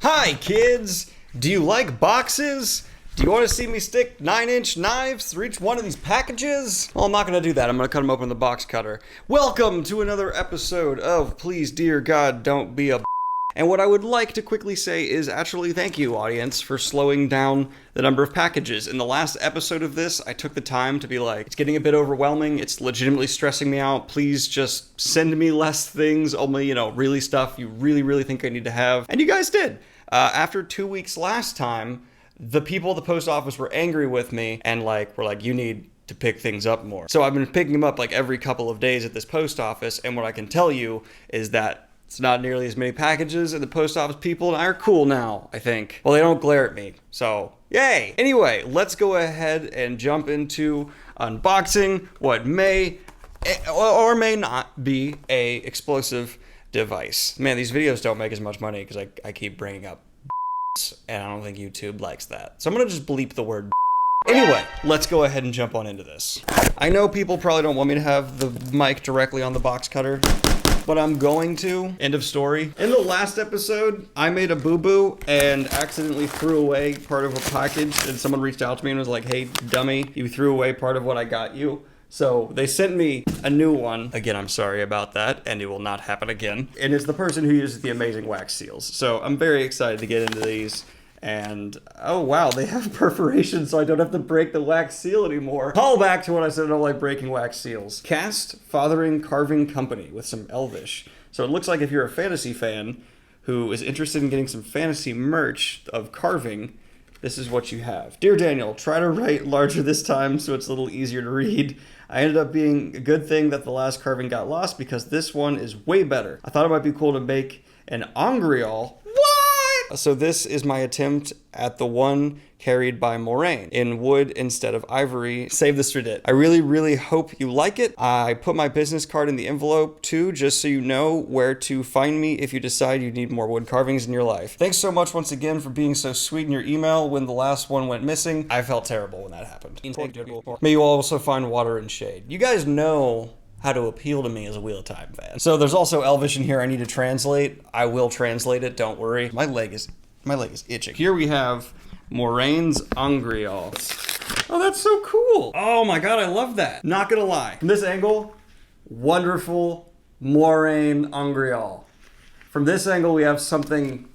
Hi kids! Do you like boxes? Do you want to see me stick 9-inch knives through each one of these packages? Well, I'm not going to do that. I'm going to cut them open with the box cutter. Welcome to another episode of Please Dear God Don't Be a And what I would like to quickly say is actually thank you, audience, for slowing down the number of packages. In the last episode of this, I took the time to be like, it's getting a bit overwhelming. It's legitimately stressing me out. Please just send me less things, only, really stuff you really think I need to have. And you guys did. After 2 weeks last time, the people at the post office were angry with me and were like, you need to pick things up more. So I've been picking them up every couple of days at this post office, and what I can tell you is that it's not nearly as many packages, and the post office people and I are cool now, I think. Well, they don't glare at me, so yay! Anyway, let's go ahead and jump into unboxing what may or may not be a explosive device. Man, these videos don't make as much money because I keep bringing up and I don't think YouTube likes that. So I'm gonna just bleep the word. Anyway, let's go ahead and jump on into this. I know people probably don't want me to have the mic directly on the box cutter, but I'm going to. End of story. In the last episode, I made a boo-boo and accidentally threw away part of a package, and someone reached out to me and was like, hey, dummy, you threw away part of what I got you. So they sent me a new one. Again, I'm sorry about that, and it will not happen again. And it's the person who uses the amazing wax seals. So I'm very excited to get into these. And, oh wow, they have perforations, so I don't have to break the wax seal anymore. Call back to when I said I don't like breaking wax seals. Cast Fathering Carving Company with some Elvish. So it looks like if you're a fantasy fan who is interested in getting some fantasy merch of carving, this is what you have. Dear Daniel, try to write larger this time so it's a little easier to read. I ended up being a good thing that the last carving got lost because this one is way better. I thought it might be cool to make an Angreal. What? So this is my attempt at the one carried by Moraine in wood instead of ivory. Save this for dit. I really hope you like it. I put my business card in the envelope too, just so you know where to find me if you decide you need more wood carvings in your life. Thanks so much once again for being so sweet in your email when the last one went missing. I felt terrible when that happened. May you also find water and shade. You guys know how to appeal to me as a Wheel of Time fan. So there's also Elvish in here I need to translate. I will translate it, don't worry. My leg is itching. Here we have Moraine's Angreal. Oh, that's so cool. Oh my god, I love that. Not gonna lie. From this angle, wonderful Moraine Angreal. From this angle, we have something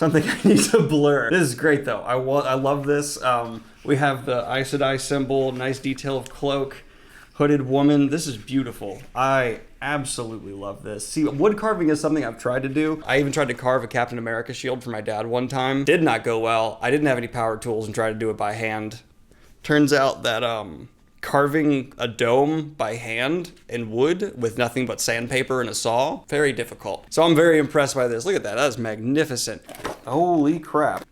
I need to blur. This is great though. I love this. We have the Aes Sedai symbol, nice detail of cloak. Hooded woman. This is beautiful. I absolutely love this. See, wood carving is something I've tried to do. I even tried to carve a Captain America shield for my dad one time. Did not go well. I didn't have any power tools and tried to do it by hand. Turns out that carving a dome by hand in wood with nothing but sandpaper and a saw, very difficult. So I'm very impressed by this. Look at that. That is magnificent. Holy crap.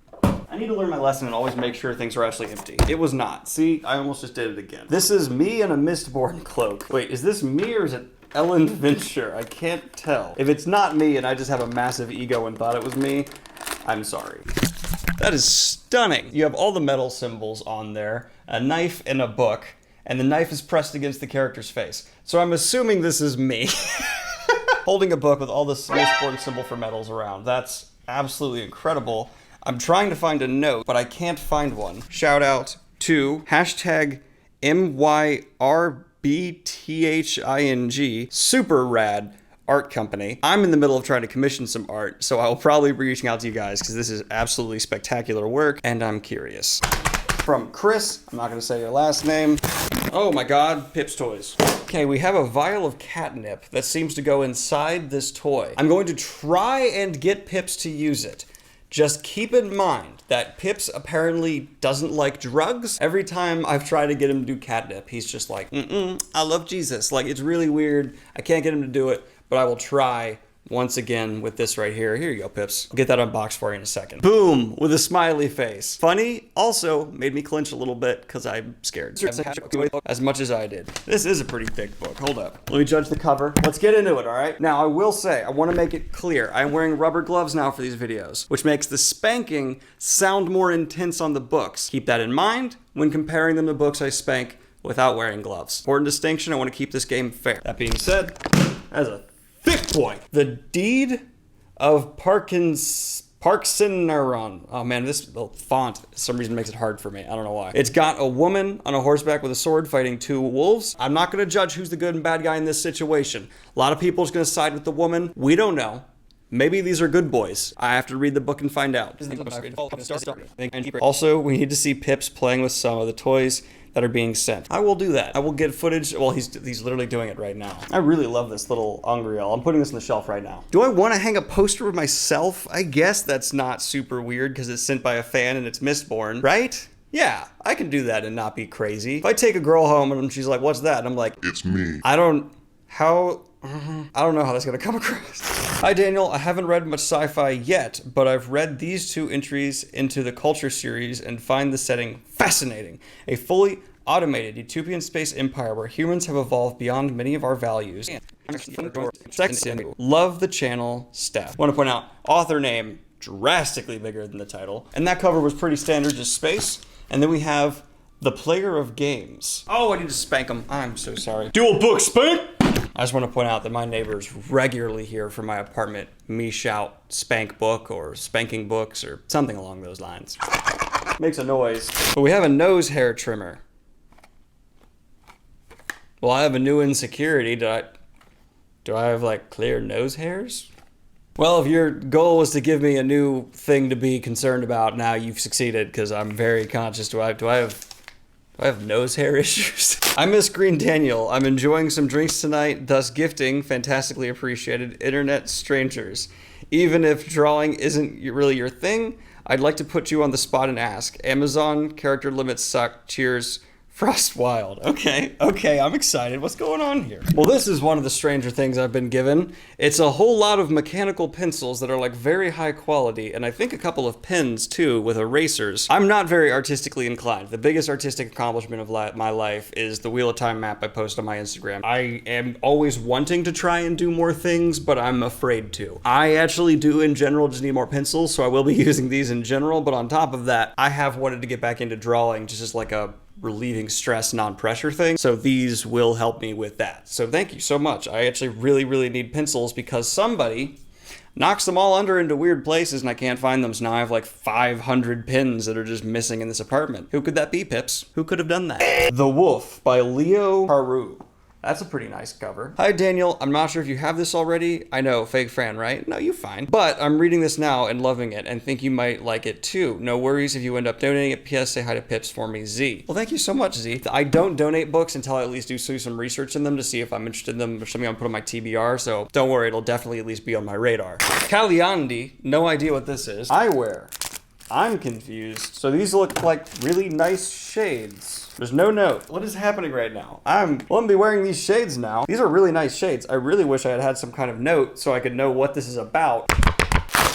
I need to learn my lesson and always make sure things are actually empty. It was not. See, I almost just did it again. This is me in a Mistborn cloak. Wait, is this me or is it Ellen Venture? I can't tell. If it's not me and I just have a massive ego and thought it was me, I'm sorry. That is stunning. You have all the metal symbols on there, a knife and a book, and the knife is pressed against the character's face. So I'm assuming this is me. Holding a book with all the Mistborn symbol for metals around. That's absolutely incredible. I'm trying to find a note, but I can't find one. Shout out to hashtag MYRBTHING, super rad art company. I'm in the middle of trying to commission some art, so I will probably be reaching out to you guys because this is absolutely spectacular work, and I'm curious. From Chris, I'm not gonna say your last name. Oh my god, Pip's Toys. Okay, we have a vial of catnip that seems to go inside this toy. I'm going to try and get Pips to use it. Just keep in mind that Pips apparently doesn't like drugs. Every time I've tried to get him to do catnip, he's just like, I love Jesus. It's really weird. I can't get him to do it, but I will try once again with this right here. Here you go, Pips. I'll get that unboxed for you in a second. Boom, with a smiley face. Funny, also made me clench a little bit because I'm scared. As much as I did. This is a pretty thick book. Hold up. Let me judge the cover. Let's get into it, all right? Now, I will say, I want to make it clear. I'm wearing rubber gloves now for these videos, which makes the spanking sound more intense on the books. Keep that in mind when comparing them to books I spank without wearing gloves. Important distinction. I want to keep this game fair. That being said, as a thick boy. The deed of Parkinson Parcel. Oh man, this font for some reason makes it hard for me. I don't know why. It's got a woman on a horseback with a sword fighting 2 wolves. I'm not gonna judge who's the good and bad guy in this situation. A lot of people are gonna side with the woman. We don't know. Maybe these are good boys. I have to read the book and find out. Also, we need to see Pips playing with some of the toys that are being sent. I will do that. I will get footage. Well, he's literally doing it right now. I really love this little Ungreal. I'm putting this on the shelf right now. Do I want to hang a poster of myself? I guess that's not super weird because it's sent by a fan and it's Mistborn, right? Yeah, I can do that and not be crazy. If I take a girl home and she's like, what's that? And I'm like, it's me. I don't know how that's gonna come across. Hi Daniel, I haven't read much sci-fi yet, but I've read these 2 entries into the Culture series and find the setting fascinating. A fully automated utopian space empire where humans have evolved beyond many of our values. Love the channel, Steph. Want to point out, author name, drastically bigger than the title. And that cover was pretty standard, just space. And then we have the player of games. Oh, I need to spank him. I'm so sorry. Dual book spank! I just want to point out that my neighbors regularly hear from my apartment me shout spank book or spanking books or something along those lines. Makes a noise. But we have a nose hair trimmer. Well, I have a new insecurity. Do I have like clear nose hairs? Well, if your goal was to give me a new thing to be concerned about, now you've succeeded because I'm very conscious. Do I have nose hair issues? I miss Green Daniel. I'm enjoying some drinks tonight, thus gifting, fantastically appreciated, internet strangers. Even if drawing isn't really your thing, I'd like to put you on the spot and ask. Amazon, character limits suck, cheers, Frost Wild. Okay, I'm excited. What's going on here? Well, this is one of the stranger things I've been given. It's a whole lot of mechanical pencils that are like very high quality, and I think a couple of pens too with erasers. I'm not very artistically inclined. The biggest artistic accomplishment of my life is the Wheel of Time map I post on my Instagram. I am always wanting to try and do more things, but I'm afraid to. I actually do in general just need more pencils, so I will be using these in general, but on top of that, I have wanted to get back into drawing just as like a relieving stress, non-pressure thing. So these will help me with that. So thank you so much. I actually really need pencils because somebody knocks them all under into weird places and I can't find them. So now I have like 500 pins that are just missing in this apartment. Who could that be, Pips? Who could have done that? The Wolf by Leo Haru. That's a pretty nice cover. Hi, Daniel. I'm not sure if you have this already. I know, fake fan, right? No, you're fine. But I'm reading this now and loving it and think you might like it too. No worries if you end up donating it. P.S. Say hi to Pips for me, Z. Well, thank you so much, Z. I don't donate books until I at least do some research in them to see if I'm interested in them or something I'm put on my TBR. So don't worry, it'll definitely at least be on my radar. Kaliandi, no idea what this is. Eyewear. I'm confused. So these look like really nice shades. There's no note. What is happening right now? I'm gonna be wearing these shades now. These are really nice shades. I really wish I had had some kind of note so I could know what this is about.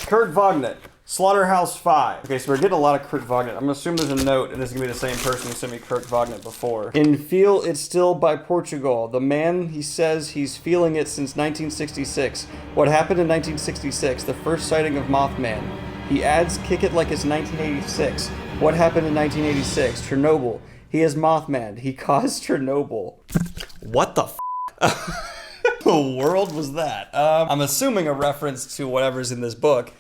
Kurt Vonnegut, Slaughterhouse 5. Okay, so we're getting a lot of Kurt Vonnegut. I'm gonna assume there's a note and this is gonna be the same person who sent me Kurt Vonnegut before. In Feel It Still by Portugal. The man, he says he's feeling it since 1966. What happened in 1966? The first sighting of Mothman. He adds, kick it like it's 1986. What happened in 1986? Chernobyl. He is Mothman. He caused Chernobyl. What the the world was that? I'm assuming a reference to whatever's in this book.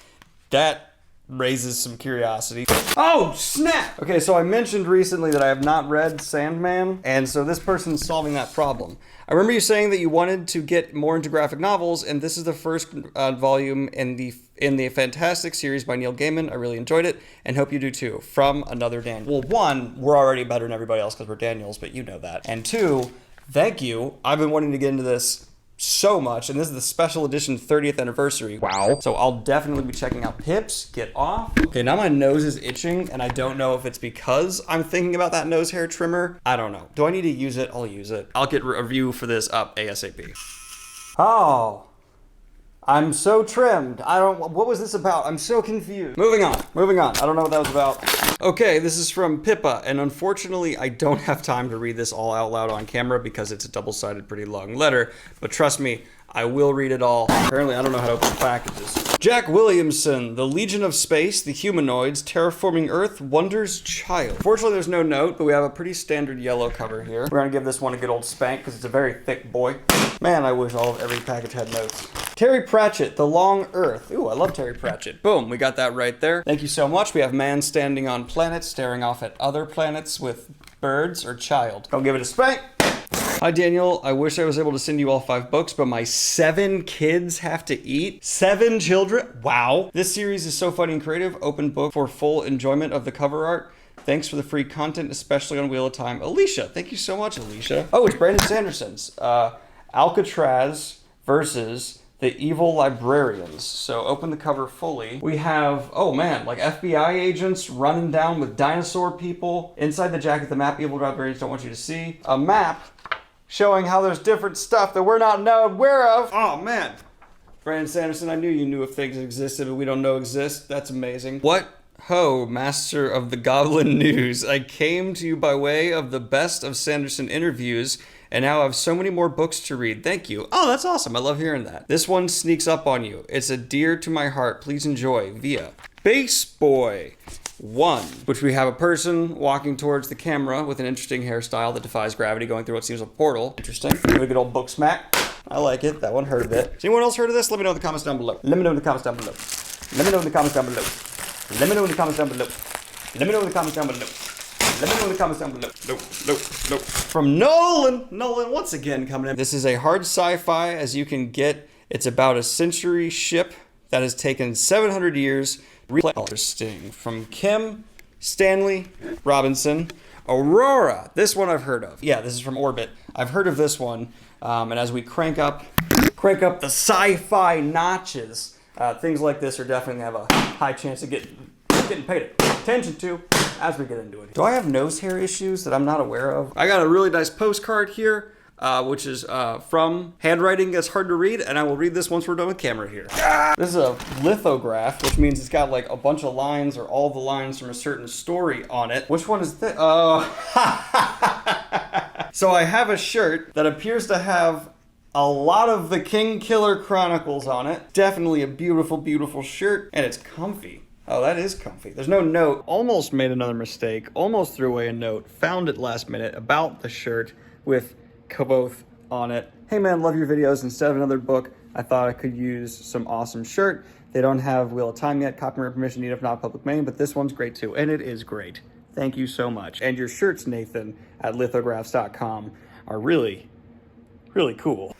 That raises some curiosity. Oh, snap! Okay, so I mentioned recently that I have not read Sandman, and so this person's solving that problem. I remember you saying that you wanted to get more into graphic novels, and this is the first volume in the fantastic series by Neil Gaiman. I really enjoyed it, and hope you do too. From another Daniel. Well, one, we're already better than everybody else because we're Daniels, but you know that. And two, thank you. I've been wanting to get into this so much, and this is the special edition 30th anniversary. Wow. So I'll definitely be checking out Pips. Get off. Okay, now my nose is itching, and I don't know if it's because I'm thinking about that nose hair trimmer. I don't know. Do I need to use it? I'll use it. I'll get a review for this up ASAP. Oh. I'm so trimmed. What was this about? I'm so confused. Moving on. I don't know what that was about. Okay, this is from Pippa, and unfortunately I don't have time to read this all out loud on camera because it's a double-sided pretty long letter, but trust me, I will read it all. Apparently I don't know how to open packages. Jack Williamson, The Legion of Space, The Humanoids, Terraforming Earth, Wonder's Child. Fortunately there's no note, but we have a pretty standard yellow cover here. We're gonna give this one a good old spank because it's a very thick boy. Man, I wish every package had notes. Terry Pratchett, The Long Earth. Ooh, I love Terry Pratchett. Boom, we got that right there. Thank you so much. We have man standing on planets, staring off at other planets with birds or child. Don't give it a spank. Hi, Daniel. I wish I was able to send you all 5 books, but my 7 kids have to eat. 7 children? Wow. This series is so funny and creative. Open book for full enjoyment of the cover art. Thanks for the free content, especially on Wheel of Time. Alicia, thank you so much, Alicia. Oh, it's Brandon Sanderson's. Alcatraz versus the Evil Librarians. So open the cover fully. We have, oh man, like FBI agents running down with dinosaur people. Inside the jacket, the map Evil Librarians don't want you to see. A map showing how there's different stuff that we're not aware of. Oh man. Brandon Sanderson, I knew you knew if things existed but we don't know exist. That's amazing. What? Ho, master of the Goblin News. I came to you by way of the best of Sanderson interviews, and now I have so many more books to read. Thank you. Oh, that's awesome. I love hearing that. This one sneaks up on you. It's a dear to my heart. Please enjoy via Base Boy 1, which we have a person walking towards the camera with an interesting hairstyle that defies gravity going through what seems a portal. Interesting. Give it a good old book smack. I like it. That one heard of it. Has anyone else heard of this? Let me know in the comments down below. Let me know in the comments down below. Let me know in the comments down below. Let me know in the comments down below. Let me know in the comments down below. Let me know in the comments down below. Nope. From Nolan. Nolan once again coming in. This is a hard sci-fi as you can get. It's about a century ship that has taken 700 years. Interesting. From Kim Stanley Robinson. Aurora. This one I've heard of. Yeah, this is from Orbit. I've heard of this one. And as we crank up the sci-fi notches, things like this are definitely have a high chance of getting paid attention to as we get into it. Do I have nose hair issues that I'm not aware of? I got a really nice postcard here, which is from handwriting that's hard to read, and I will read this once we're done with camera here. This is a lithograph, which means it's got like a bunch of lines or all the lines from a certain story on it. Which one is this? Oh. So I have a shirt that appears to have a lot of the King Killer Chronicles on it. Definitely a beautiful, beautiful shirt. And it's comfy. Oh, that is comfy. There's no note. Almost made another mistake. Almost threw away a note. Found it last minute about the shirt with Koboth on it. Hey man, love your videos. Instead of another book, I thought I could use some awesome shirt. They don't have Wheel of Time yet. Copyright permission needed if not public domain, but this one's great too. And it is great. Thank you so much. And your shirts, Nathan, at lithographs.com are really, really cool.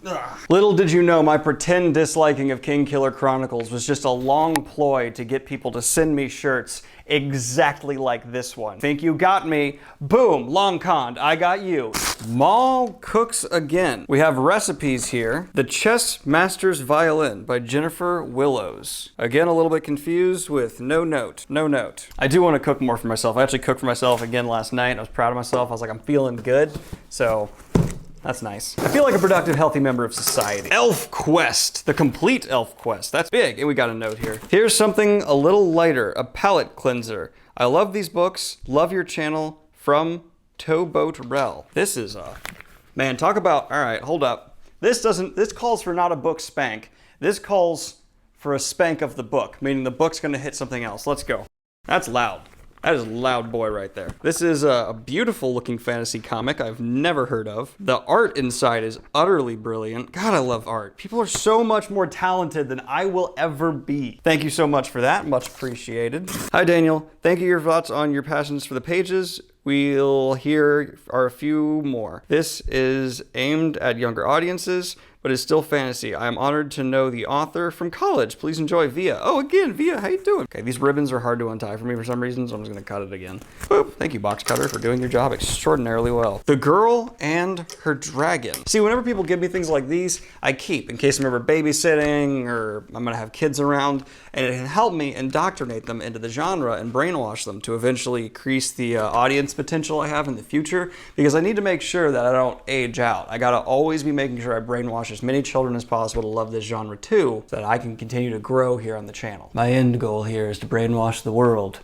Ugh. Little did you know my pretend disliking of King Killer Chronicles was just a long ploy to get people to send me shirts exactly like this one. Think you got me? Boom, long conned, I got you. Maul cooks again. We have recipes here. The Chess Master's Violin by Jennifer Willows. Again, a little bit confused with no note. I do want to cook more for myself. I actually cooked for myself again last night. I was proud of myself. I was like, I'm feeling good. So that's nice. I feel like a productive, healthy member of society. Elf Quest, the complete Elf Quest. That's big, and we got a note here. Here's something a little lighter, a palate cleanser. I love these books, love your channel, from Towboat Rel. This is man, talk about, all right, hold up. This calls for not a book spank. This calls for a spank of the book, meaning the book's gonna hit something else. Let's go. That's loud. That is a loud boy right there. This is a beautiful looking fantasy comic I've never heard of. The art inside is utterly brilliant. God, I love art. People are so much more talented than I will ever be. Thank you so much for that. Much appreciated. Hi, Daniel. Thank you for your thoughts on your passions for the pages. We'll hear a few more. This is aimed at younger audiences, but is still fantasy. I am honored to know the author from college. Please enjoy Via. Oh, again, Via, how you doing? Okay, these ribbons are hard to untie for me for some reason, so I'm just gonna cut it again. Boop. Thank you, box cutter, for doing your job extraordinarily well. The Girl and Her Dragon. See, whenever people give me things like these, I keep, in case I'm ever babysitting or I'm gonna have kids around, and it can help me indoctrinate them into the genre and brainwash them to eventually increase the audience potential I have in the future, because I need to make sure that I don't age out. I gotta always be making sure I brainwash as many children as possible to love this genre too, so that I can continue to grow here on the channel. My end goal here is to brainwash the world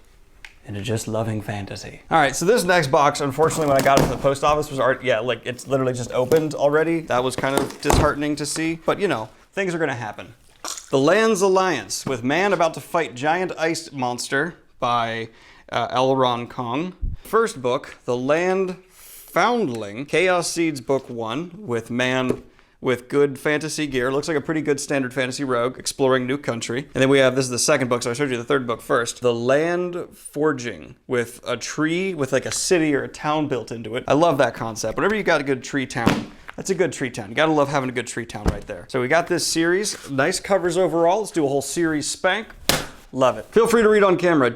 into just loving fantasy. All right, so this next box, unfortunately, when I got it from the post office was like it's literally just opened already. That was kind of disheartening to see, but you know, things are gonna happen. The Lands Alliance, with man about to fight giant ice monster by L. Ron Kong. First book, The Land Foundling, Chaos Seeds Book 1, with man with good fantasy gear. Looks like a pretty good standard fantasy rogue exploring new country. And then we have, this is the second book, so I showed you the third book first. The Land Forging, with a tree with like a city or a town built into it. I love that concept. Whenever you got a good tree town, that's a good tree town. You gotta love having a good tree town right there. So we got this series. Nice covers overall. Let's do a whole series spank. Love it. Feel free to read on camera.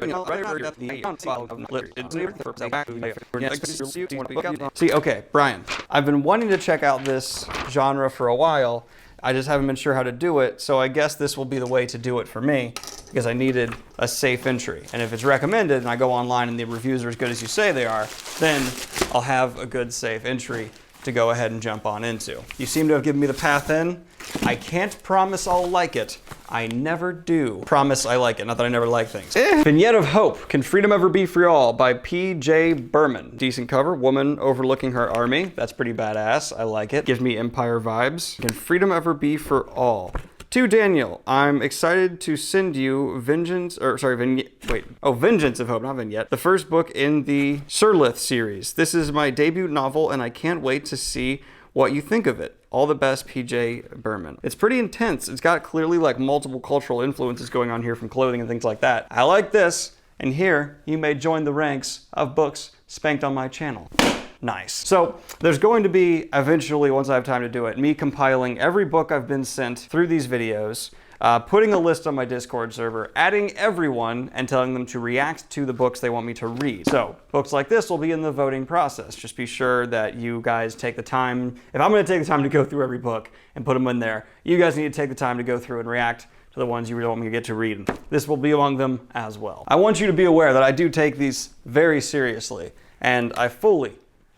See, okay, Brian, I've been wanting to check out this genre for a while. I just haven't been sure how to do it, so I guess this will be the way to do it for me, because I needed a safe entry. And if it's recommended and I go online and the reviews are as good as you say they are, then I'll have a good safe entry to go ahead and jump on into. You seem to have given me the path in. I can't promise I'll like it. I never do promise I like it, not that I never like things. Vignette of Hope, Can Freedom Ever Be For All by P.J. Berman. Decent cover, woman overlooking her army. That's pretty badass, I like it. Gives me Empire vibes. Can Freedom Ever Be For All? To Daniel, I'm excited to send you Vengeance of Hope, not Vignette. The first book in the Surlith series. This is my debut novel and I can't wait to see what you think of it. All the best, P.J. Berman. It's pretty intense. It's got clearly like multiple cultural influences going on here from clothing and things like that. I like this, and here you may join the ranks of books spanked on my channel. Nice. So there's going to be eventually, once I have time to do it, me compiling every book I've been sent through these videos, putting a list on my Discord server, adding everyone, and telling them to react to the books they want me to read. So books like this will be in the voting process. Just be sure that you guys take the time. If I'm going to take the time to go through every book and put them in there, you guys need to take the time to go through and react to the ones you really want me to get to read. This will be among them as well. I want you to be aware that I do take these very seriously, and I fully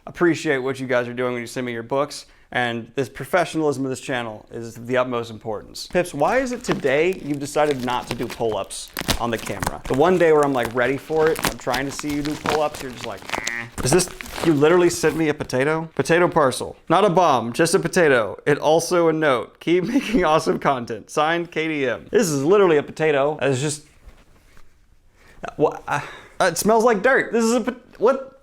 appreciate what you guys are doing when you send me your books, and this professionalism of this channel is of the utmost importance. Pips, why is it today you've decided not to do pull-ups on the camera? The one day where I'm like ready for it, I'm trying to see you do pull-ups, you're just like, eh. Is this, you literally sent me a potato? Potato parcel. Not a bomb, just a potato. It also a note. Keep making awesome content. Signed, KDM. This is literally a potato. It's just, what? It smells like dirt. This is a, what?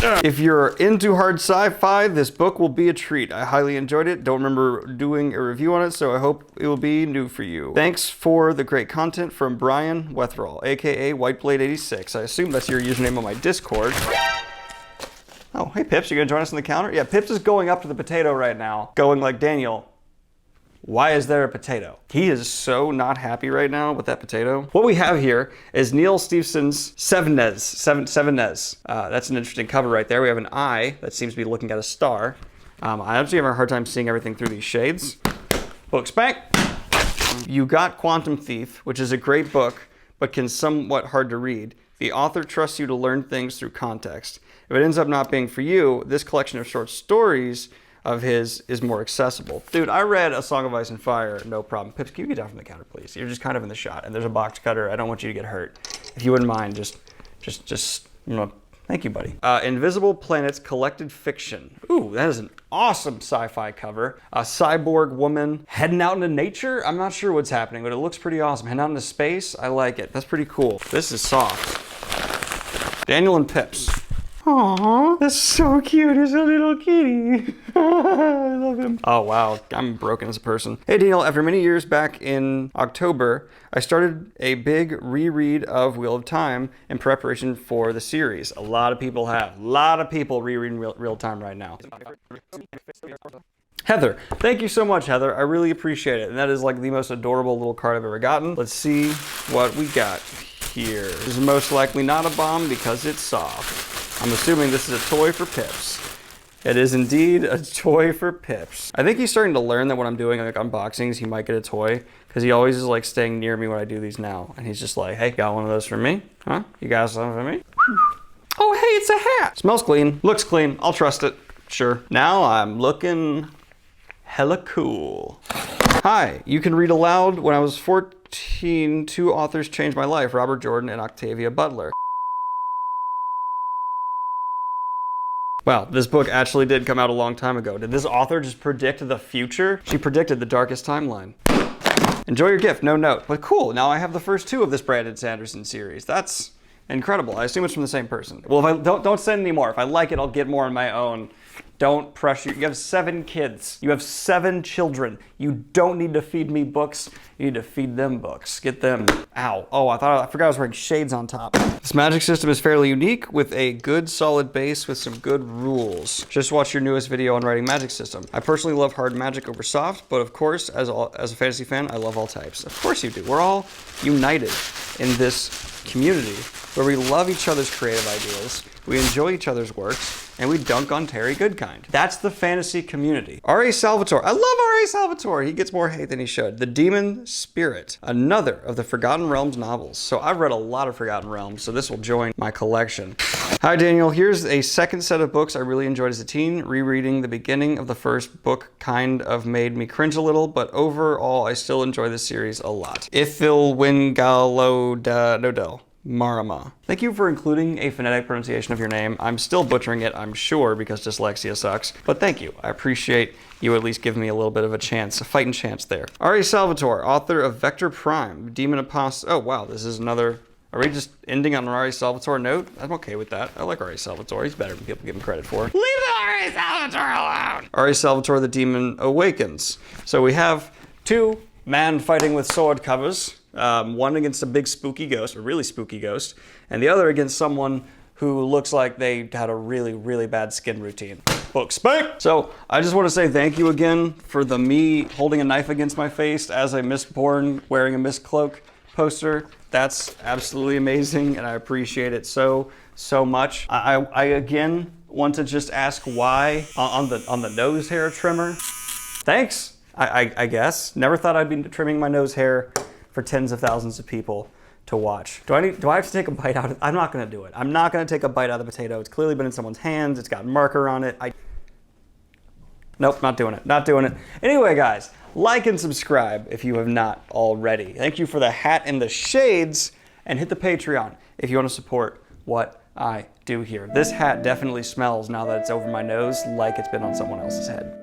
If you're into hard sci-fi, this book will be a treat. I highly enjoyed it. Don't remember doing a review on it, so I hope it will be new for you. Thanks for the great content from Brian Wetherall, aka Whiteblade86. I assume that's your username on my Discord. Oh, hey Pips, you gonna join us on the counter? Yeah, Pips is going up to the potato right now, going like, Daniel, why is there a potato? He is so not happy right now with that potato. What we have here is Neil Stephenson's Sevennes. That's an interesting cover right there. We have an eye that seems to be looking at a star. I actually have a hard time seeing everything through these shades. Book spank. You Got Quantum Thief, which is a great book, but can somewhat hard to read. The author trusts you to learn things through context. If it ends up not being for you, this collection of short stories of his is more accessible. Dude, I read A Song of Ice and Fire, no problem. Pips, can you get down from the counter, please? You're just kind of in the shot, and there's a box cutter. I don't want you to get hurt. If you wouldn't mind, just, you know, thank you, buddy. Invisible Planets Collected Fiction. Ooh, that is an awesome sci-fi cover. A cyborg woman heading out into nature? I'm not sure what's happening, but it looks pretty awesome. Heading out into space? I like it. That's pretty cool. This is soft. Daniel and Pips. Aww, that's so cute. He's a little kitty. I love him. Oh, wow. I'm broken as a person. Hey, Daniel. After many years back in October, I started a big reread of Wheel of Time in preparation for the series. A lot of people have. A lot of people rereading Real Time right now. Heather. Thank you so much, Heather. I really appreciate it. And that is like the most adorable little card I've ever gotten. Let's see what we got here. This is most likely not a bomb because it's soft. I'm assuming this is a toy for Pips. It is indeed a toy for Pips. I think he's starting to learn that when I'm doing like unboxings, he might get a toy, because he always is like staying near me when I do these now. And he's just like, hey, got one of those for me? Huh? You got something for me? Oh, hey, it's a hat. Smells clean, looks clean. I'll trust it. Sure. Now I'm looking hella cool. Hi, you can read aloud. When I was 14, two authors changed my life, Robert Jordan and Octavia Butler. Wow, this book actually did come out a long time ago. Did this author just predict the future? She predicted the darkest timeline. Enjoy your gift, no note. But cool, now I have the first two of this Brandon Sanderson series. That's incredible. I assume it's from the same person. Well, if I don't send any more. If I like it, I'll get more on my own. Don't pressure. You have 7 kids. You have 7 children. You don't need to feed me books. You need to feed them books. Get them. Ow. Oh, I forgot I was wearing shades on top. This magic system is fairly unique with a good solid base with some good rules. Just watch your newest video on writing magic system. I personally love hard magic over soft, but of course, as a fantasy fan, I love all types. Of course you do. We're all united in this community where we love each other's creative ideas, we enjoy each other's works, and we dunk on Terry Goodkind. That's the fantasy community. R.A. Salvatore. I love R.A. Salvatore. He gets more hate than he should. The Demon Spirit. Another of the Forgotten Realms novels. So I've read a lot of Forgotten Realms, so this will join my collection. Hi, Daniel. Here's a second set of books I really enjoyed as a teen. Rereading the beginning of the first book kind of made me cringe a little, but overall, I still enjoy this series a lot. Ifil Wingalo Nodel. Marama. Thank you for including a phonetic pronunciation of your name. I'm still butchering it, I'm sure, because dyslexia sucks. But thank you. I appreciate you at least giving me a little bit of a chance, a fighting chance there. R.A. Salvatore, author of Vector Prime, Demon Apostle. Oh, wow, this is another... Are we just ending on an R.A. Salvatore note? I'm okay with that. I like R.A. Salvatore. He's better than people give him credit for. Leave R.A. Salvatore alone! R.A. Salvatore, The Demon Awakens. So we have 2 man fighting with sword covers. One against a big spooky ghost, a really spooky ghost, and the other against someone who looks like they had a really, really bad skin routine. Book spank! So I just want to say thank you again for the me holding a knife against my face as a Mistborn wearing a Mistcloak poster. That's absolutely amazing, and I appreciate it so much. I again want to just ask why on the nose hair trimmer. Thanks, I guess. Never thought I'd be trimming my nose hair for tens of thousands of people to watch. Do I have to take a bite out of it? I'm not gonna do it. I'm not gonna take a bite out of the potato. It's clearly been in someone's hands. It's got marker on it. Nope, not doing it. Not doing it. Anyway, guys, like and subscribe if you have not already. Thank you for the hat and the shades, and hit the Patreon if you want to support what I do here. This hat definitely smells now that it's over my nose like it's been on someone else's head.